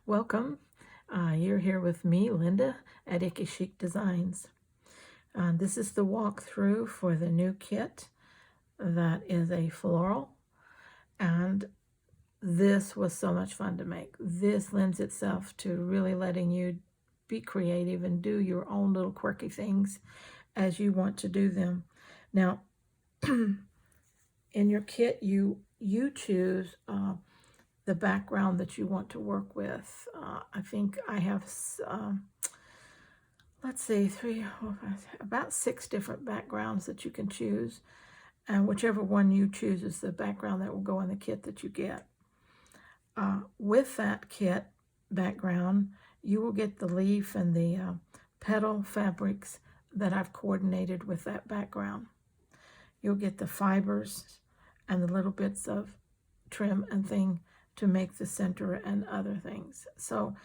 Welcome. You're here with me, Linda, at Icky Chic Designs. This is the walkthrough for the new kit that is a floral, and this was so much fun to make. This lends itself to really letting you be creative and do your own little quirky things as you want to do them. Now, in your kit, you choose the background that you want to work with. I think I have, let's see, about 6 different backgrounds that you can choose. And whichever one you choose is the background that will go in the kit that you get. With that kit background, you will get the leaf and the petal fabrics that I've coordinated with that background. You'll get the fibers and the little bits of trim and thing to make the center and other things. So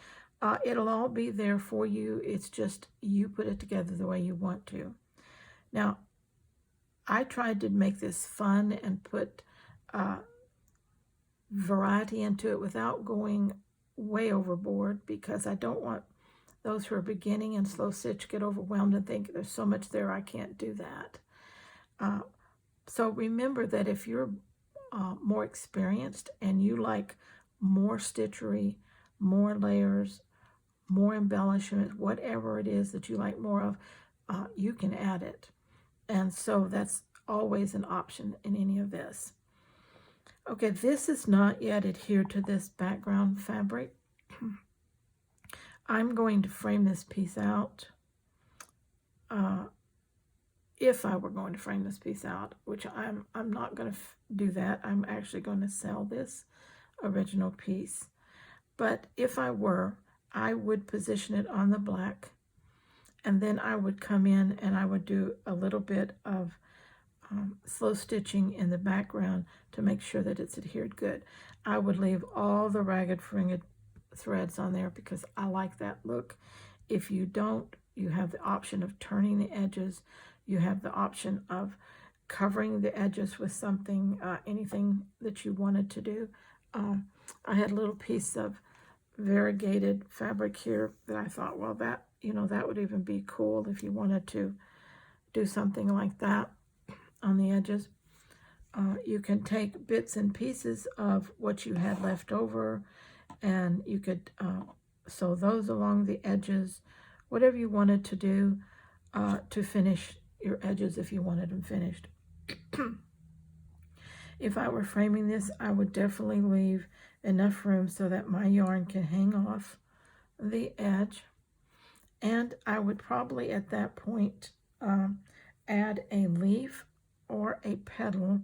it'll all be there for you. It's just you put it together the way you want to. Now, I tried to make this fun and put variety into it without going way overboard, because I don't want those who are beginning and slow stitch get overwhelmed and think there's so much there I can't do that. So remember that if you're more experienced and you like more stitchery, more layers, more embellishment, whatever it is that you like more of, you can add it. And so that's always an option in any of this. Okay, this is not yet adhered to this background fabric. I'm going to frame this piece out. If I were going to frame this piece out, which I'm not going to do that. I'm actually going to sell this original piece. But if I were, I would position it on the black, and then I would come in and I would do a little bit of slow stitching in the background to make sure that it's adhered good. I would leave all the ragged fringed threads on there because I like that look. If you don't, you have the option of turning the edges. You have the option of covering the edges with something, anything that you wanted to do. I had a little piece of variegated fabric here that I thought, well, that would even be cool if you wanted to do something like that on the edges. You can take bits and pieces of what you had left over, and you could sew those along the edges, whatever you wanted to do to finish your edges if you wanted them finished. If I were framing this, I would definitely leave enough room so that my yarn can hang off the edge. And I would probably at that point add a leaf or a petal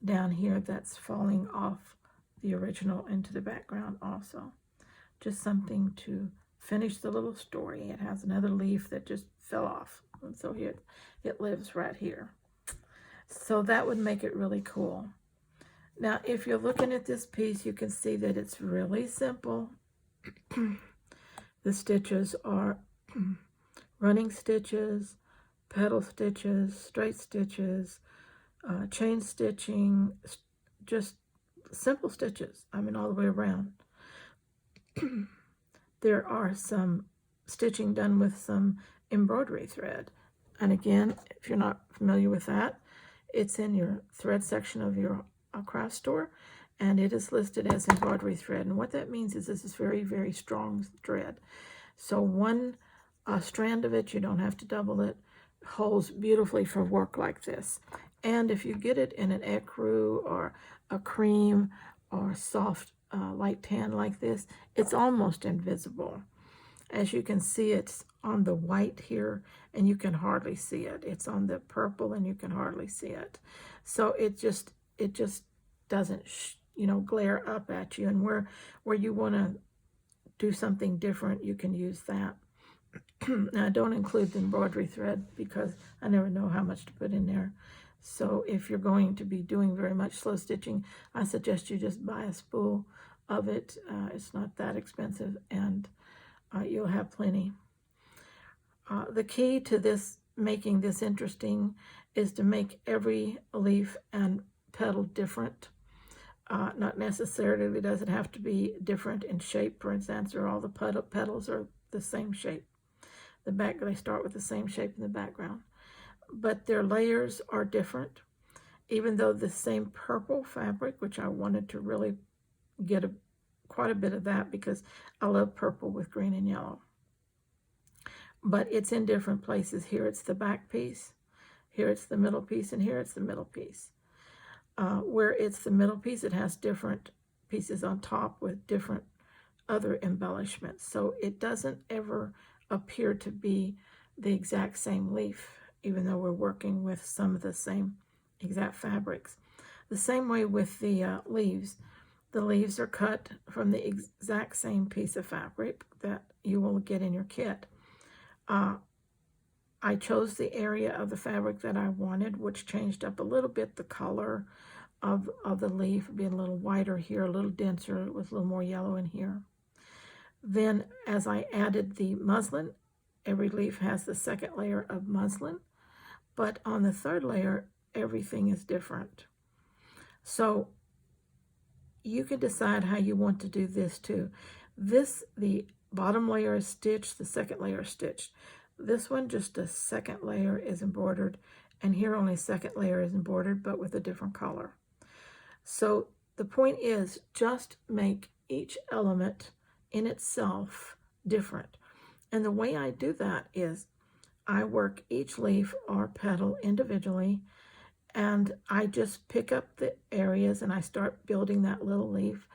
down here that's falling off the original into the background also. Just something to finish the little story. It has another leaf that just fell off, and so here it lives right here. So that would make it really cool. Now, if you're looking at this piece, you can see that it's really simple. The stitches are running stitches, petal stitches, straight stitches, chain stitching, just simple stitches, all the way around. There are some stitching done with some embroidery thread. And again, if you're not familiar with that, it's in your thread section of your craft store, and it is listed as embroidery thread. And what that means is this is very, very strong thread. So one strand of it, you don't have to double it, holds beautifully for work like this. And if you get it in an ecru or a cream or soft light tan like this, it's almost invisible. As you can see, it's on the white here, and you can hardly see it. It's on the purple, and you can hardly see it. So it just doesn't, glare up at you. And where you want to do something different, you can use that. Now, I don't include the embroidery thread because I never know how much to put in there. So if you're going to be doing very much slow stitching, I suggest you just buy a spool of it. It's not that expensive, and you'll have plenty. The key to this, making this interesting, is to make every leaf and petal different. Not necessarily does it have to be different in shape, for instance, or all the petals are the same shape. They start with the same shape in the background. But their layers are different, even though the same purple fabric, which I wanted to really get quite a bit of that because I love purple with green and yellow. But it's in different places. Here it's the back piece, here it's the middle piece, and here it's the middle piece. Where it's the middle piece, it has different pieces on top with different other embellishments. So it doesn't ever appear to be the exact same leaf, even though we're working with some of the same exact fabrics. The same way with the leaves. The leaves are cut from the exact same piece of fabric that you will get in your kit. I chose the area of the fabric that I wanted, which changed up a little bit the color of the leaf, being a little whiter here, a little denser, with a little more yellow in here. Then as I added the muslin, every leaf has the second layer of muslin, but on the third layer, everything is different. So you can decide how you want to do this too. The bottom layer is stitched, the second layer is stitched. This one, just a second layer is embroidered, and here only second layer is embroidered, but with a different color. So the point is, just make each element in itself different. And the way I do that is I work each leaf or petal individually, and I just pick up the areas and I start building that little leaf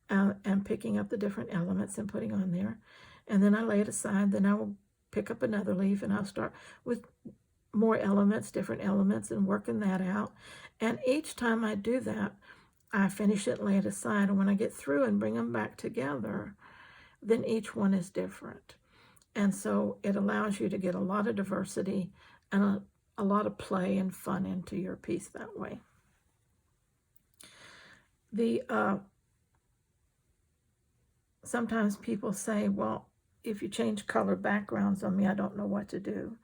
and picking up the different elements and putting on there. And then I lay it aside. Then I will pick up another leaf and I'll start with more elements, different elements, and working that out. And each time I do that, I finish it and lay it aside. And when I get through and bring them back together, then each one is different. And so it allows you to get a lot of diversity and a lot of play and fun into your piece that way. Sometimes people say, well, if you change color backgrounds on me, I don't know what to do.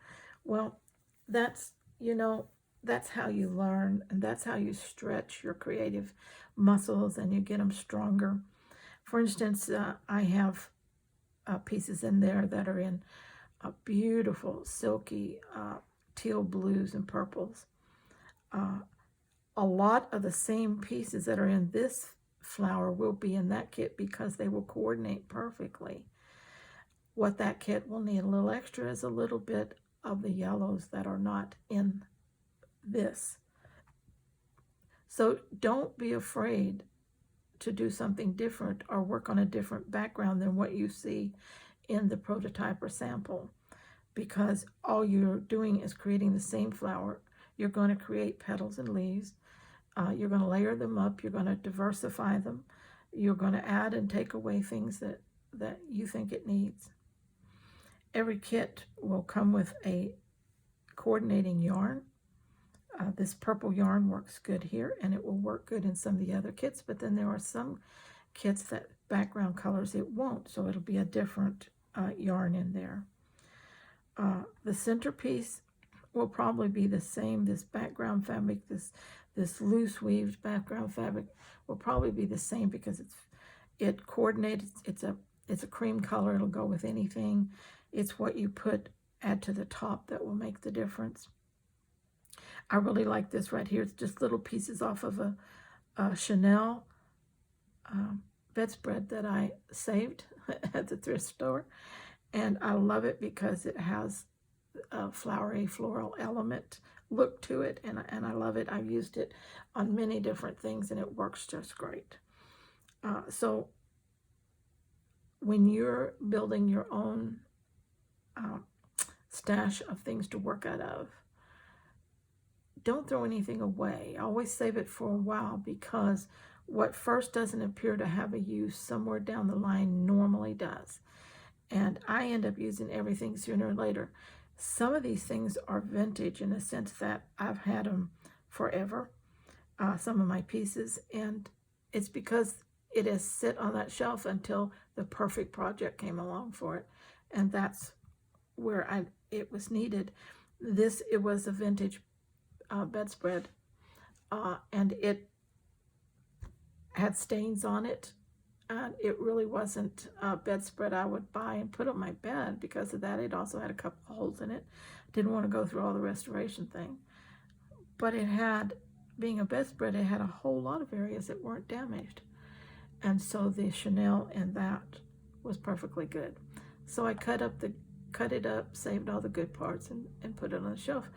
Well, that's how you learn, and that's how you stretch your creative muscles and you get them stronger. For instance, I have pieces in there that are in beautiful, silky teal blues and purples. A lot of the same pieces that are in this flower will be in that kit because they will coordinate perfectly. What that kit will need a little extra is a little bit of the yellows that are not in this. So don't be afraid to do something different or work on a different background than what you see in the prototype or sample, because all you're doing is creating the same flower. You're going to create petals and leaves. You're going to layer them up. You're going to diversify them. You're going to add and take away things that you think it needs. Every kit will come with a coordinating yarn. This purple yarn works good here, and it will work good in some of the other kits, but then there are some kits that background colors it won't, so it'll be a different yarn in there. The centerpiece will probably be the same. This background fabric, this loose weaved background fabric will probably be the same because it coordinates. It's a cream color. It'll go with anything. It's what you add to the top that will make the difference. I really like this right here. It's just little pieces off of a Chanel bedspread that I saved at the thrift store. And I love it because it has a flowery floral element look to it, and I love it. I've used it on many different things and it works just great. So when you're building your own stash of things to work out of, don't throw anything away. Always save it for a while, because what first doesn't appear to have a use somewhere down the line normally does. And I end up using everything sooner or later. Some of these things are vintage in the sense that I've had them forever, some of my pieces, and it's because it has sit on that shelf until the perfect project came along for it, and that's where it was needed. It was a vintage bedspread, and had stains on it, and it really wasn't a bedspread I would buy and put on my bed. Because of that, it also had a couple of holes in it. Didn't want to go through all the restoration thing. But it had, being a bedspread, it had a whole lot of areas that weren't damaged. And so the chenille in that was perfectly good. So I cut it up, saved all the good parts, and put it on the shelf.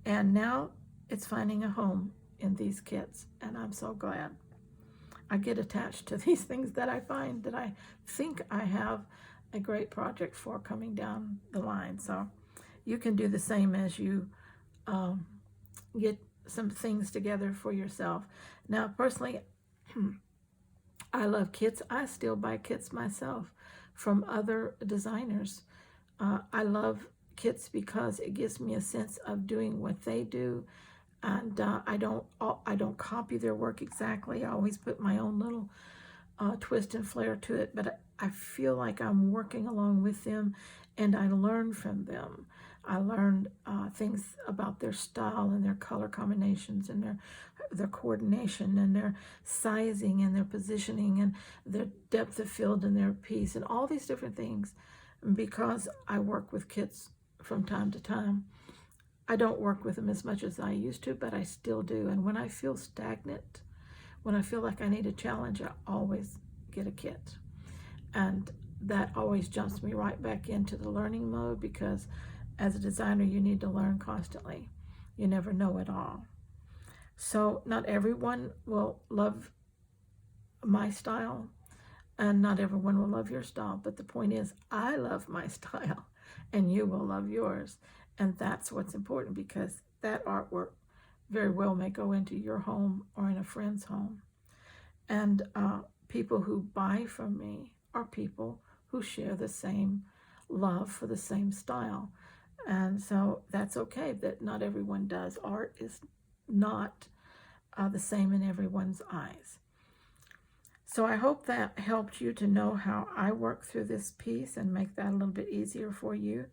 And now it's finding a home in these kits, and I'm so glad. I get attached to these things that I find that I think I have a great project for coming down the line. So you can do the same as you get some things together for yourself. Now, personally, I love kits. I still buy kits myself from other designers. I love kits because it gives me a sense of doing what they do, and I don't copy their work exactly. I always put my own little twist and flair to it, but I feel like I'm working along with them, and I learn from them. I learned things about their style and their color combinations and their coordination and their sizing and their positioning and their depth of field and their piece and all these different things. Because I work with kits from time to time, I don't work with them as much as I used to, but I still do. And when I feel stagnant, when I feel like I need a challenge, I always get a kit. And that always jumps me right back into the learning mode, because as a designer, you need to learn constantly. You never know it all. So not everyone will love my style, and not everyone will love your style. But the point is, I love my style, and you will love yours. And that's what's important, because that artwork very well may go into your home or in a friend's home. And people who buy from me are people who share the same love for the same style. And so that's okay that not everyone does. Art is not the same in everyone's eyes. So I hope that helped you to know how I work through this piece and make that a little bit easier for you.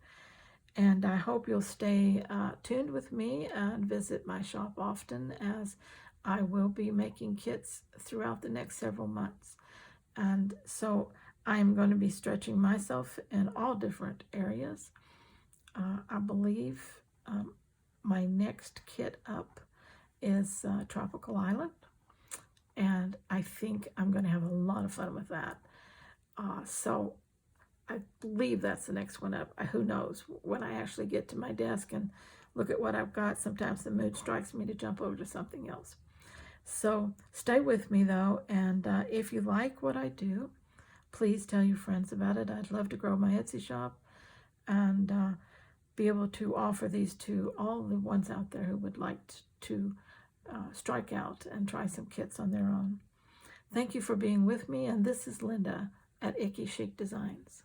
And I hope you'll stay tuned with me and visit my shop often, as I will be making kits throughout the next several months. And so I'm going to be stretching myself in all different areas. I believe my next kit up is Tropical Island. And I think I'm going to have a lot of fun with that. So I believe that's the next one up. Who knows? When I actually get to my desk and look at what I've got, sometimes the mood strikes me to jump over to something else. So stay with me, though, and if you like what I do, please tell your friends about it. I'd love to grow my Etsy shop and be able to offer these to all the ones out there who would like to strike out and try some kits on their own. Thank you for being with me, and this is Linda at Icky Chic Designs.